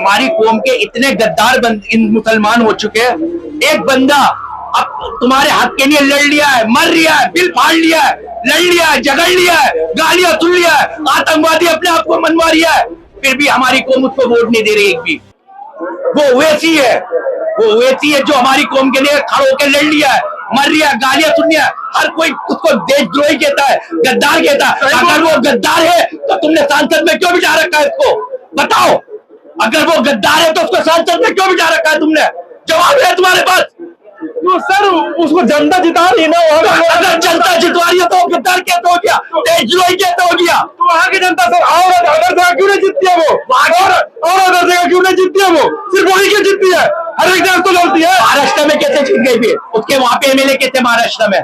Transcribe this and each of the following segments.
हमारी कौम के इतने गद्दार मुसलमान हो चुके हैं। एक बंदा अब तुम्हारे हक के लिए लड़ लिया है, मर लिया है, दिल फाड़ लिया है, लड़ लिया है, झगड़ लिया है, गालियां सुन लिया है, आतंकवादी अपने आप को मनवा लिया है, फिर भी हमारी कौम उसको वोट नहीं दे रही। एक भी वो वैसी है, वो वैसी है जो हमारी कौम के लिए खड़ा होकर लड़ लिया है, मर लिया है, गालियां सुन लिया है। हर कोई उसको देशद्रोही कहता है, गद्दार कहता है। अगर वो गद्दार है तो तुमने सांसद में क्यों बिठा रखा है इसको? बताओ, अगर वो गद्दार है तो उसको सांसद में क्यों बिठा रखा है तुमने? जवाब है तुम्हारे पास। तो सर उसको जनता जिता रही है ना, अगर जनता जितवा रही है तो गद्दार कैसे हो गया, देशद्रोही कैसे हो गया? तो वहाँ की जनता सर और अदर जगह क्यों नहीं जीतती है वो? और अदर जगह क्यों नहीं जीतती है वो? सिर्फ वही क्यों जीतती है? हर एक जगह तो लड़ती है। महाराष्ट्र में कैसे जीत गई फिर? उसके वहां पे एमएलए कैसे महाराष्ट्र में?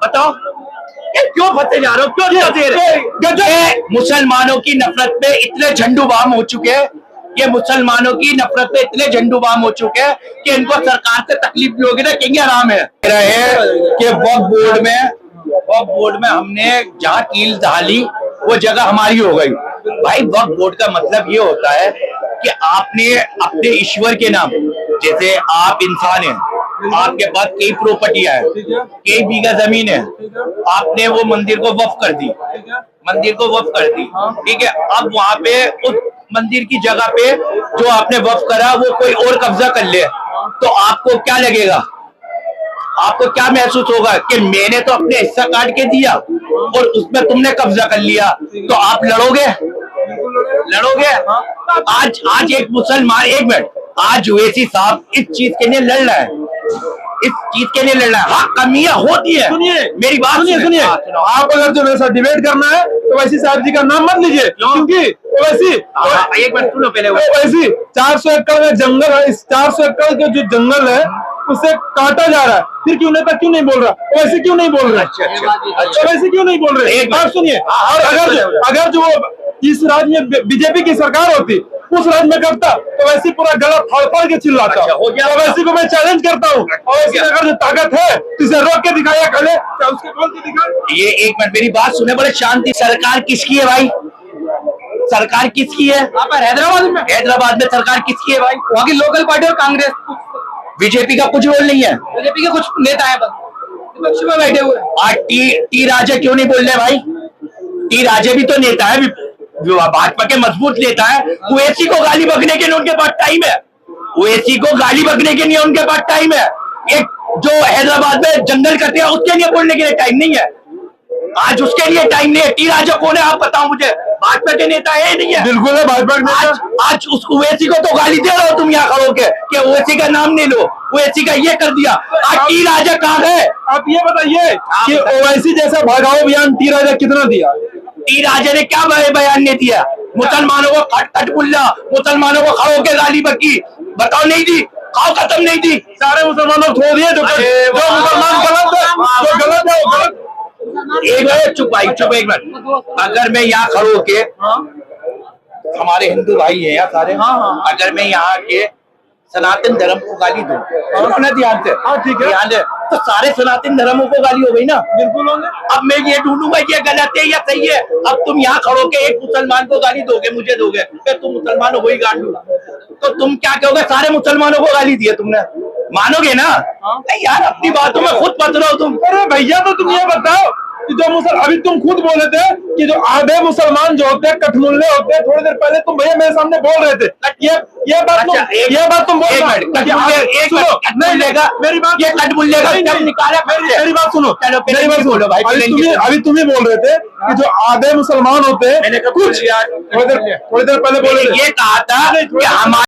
बताओ, क्यों फंसे जा रहे हो? क्यों दे रहे? मुसलमानों की नफरत में इतने झंडू बाम हो चुके हैं, ये मुसलमानों की नफरत में इतने झंडू बाम हो चुके हैं कि इनको सरकार से तकलीफ भी होगी ना, कहेंगे आराम है। कि वक्फ बोर्ड में हमने जहाँ कील डाली वो जगह हमारी हो गई। भाई वक्फ बोर्ड का मतलब ये होता है कि आपने अपने ईश्वर के नाम, जैसे आप इंसान हैं, आपके पास कई प्रॉपर्टियां है, कई बीघा जमीन है, आपने वो मंदिर को वक्फ कर दी, ठीक है। अब वहां पे उस मंदिर की जगह पे जो आपने वक्फ करा वो कोई और कब्जा कर ले, तो आपको क्या लगेगा? आपको क्या महसूस होगा कि मैंने तो अपने हिस्सा काट के दिया और उसमें तुमने कब्जा कर लिया, तो आप लड़ोगे? आज एक मुसलमान, एक मिनट, आज ओवैसी साहब इस चीज के लिए लड़ रहा है, हाँ कमियां होती है। सुनिए मेरी बात सुनिए। आप अगर जो मेरे साथ डिबेट करना है तो ओवैसी साहब जी का नाम मत लीजिए, क्योंकि ओवैसी एक मिनट सुनो पहले। ओवैसी 400 एकड़ में जंगल है, इस 400 एकड़ के जो जंगल है उसे काटा जा रहा है, फिर क्यों नेता क्यों नहीं बोल रहा? ओवैसी क्यों नहीं बोल रहा? ओवैसी क्यों नहीं बोल रहे? एक बात सुनिए, और अगर जो इस राज्य में बीजेपी की सरकार होती, उस राज्य में करता तो वैसे पूरा गला फाड़ के चिल्लाता। वैसे को मैं चैलेंज करता हूँ, और अगर जो ताकत है तो इसे रोक के दिखाया करे, क्या उसके बोल के दिखा। ये एक मिनट मेरी बात सुने, बड़े शांति। सरकार किसकी है भाई? सरकार किसकी है? हैदराबाद में सरकार किसकी है भाई? वहाँ की लोकल पार्टी और कांग्रेस। बीजेपी का कुछ रोल नहीं है, बीजेपी के कुछ नेता है बस विपक्ष में बैठे हुए। आज टी राजा क्यों नहीं बोल रहे भाई? टी राजा भी तो नेता है, भाजपा के मजबूत नेता है। ओवैसी को गाली बकने के लिए उनके पास टाइम है, ओवैसी को गाली बकने के लिए उनके पास टाइम है। एक जो हैदराबाद में जंगल करते हैं उसके लिए बोलने के लिए टाइम नहीं है, आज उसके लिए टाइम नहीं है। टी राजा कौन है आप बताओ मुझे? भाजपा के नेता है नहीं है? बिल्कुल है भाजपा के नेता। आज उस ओवैसी को तो गाली दे रहे हो तुम यहाँ खड़ो के कि ओवैसी का नाम नहीं लो, ओवैसी का ये कर दिया। आज टी राजा कहाँ है? आप ये बताइए कि ओवैसी जैसा भगाओ अभियान टी राजा कितना दिया? टी राजा ने क्या बयान नहीं दिया? मुसलमानों को खट बुल्ला, मुसलमानों को खड़ो के गाली बकी, बताओ नहीं दी? खाओ खत्म नहीं दी? सारे मुसलमानों को छोड़ दिए, जो मुसलमान गलत है, जो गलत है वो गलत। एक मिनट चुप एक मिनट। अगर मैं यहाँ खड़ो के, हमारे हिंदू भाई हैं यहाँ सारे, अगर मैं यहाँ के सनातन धर्म को गाली दूं, सुनना ध्यान से, ठीक है, ध्यान से, तो सारे सनातन धर्मों को गाली हो गई ना? बिल्कुल होंगे। अब मैं ये ढूंढूंगा ये गलत है या सही है। अब तुम यहाँ खड़ो के एक मुसलमान को गाली दोगे, मुझे दोगे, फिर तुम मुसलमान हो वही गाली, तो तुम क्या कहोगे? सारे मुसलमानों को गाली दी है तुमने, मानोगे ना? यार अपनी बातों में खुद फंस रहे हो तुम। अरे भैया तो तुम ये बताओ कि जो अभी तुम खुद बोले थे कि जो आधे मुसलमान जो होते हैं कठमुल्ले होते हैं, थोड़ी देर पहले तुम भैया मेरे सामने बोल रहे थे ये बात तुम बोल रहे मेरी बात, ये कठमुल्ले का निकाला। मेरी बात सुनो, अभी तुम ही बोल रहे थे कि जो आधे मुसलमान होते हैं, कुछ थोड़ी देर पहले बोले, ये कहा था कि हमारे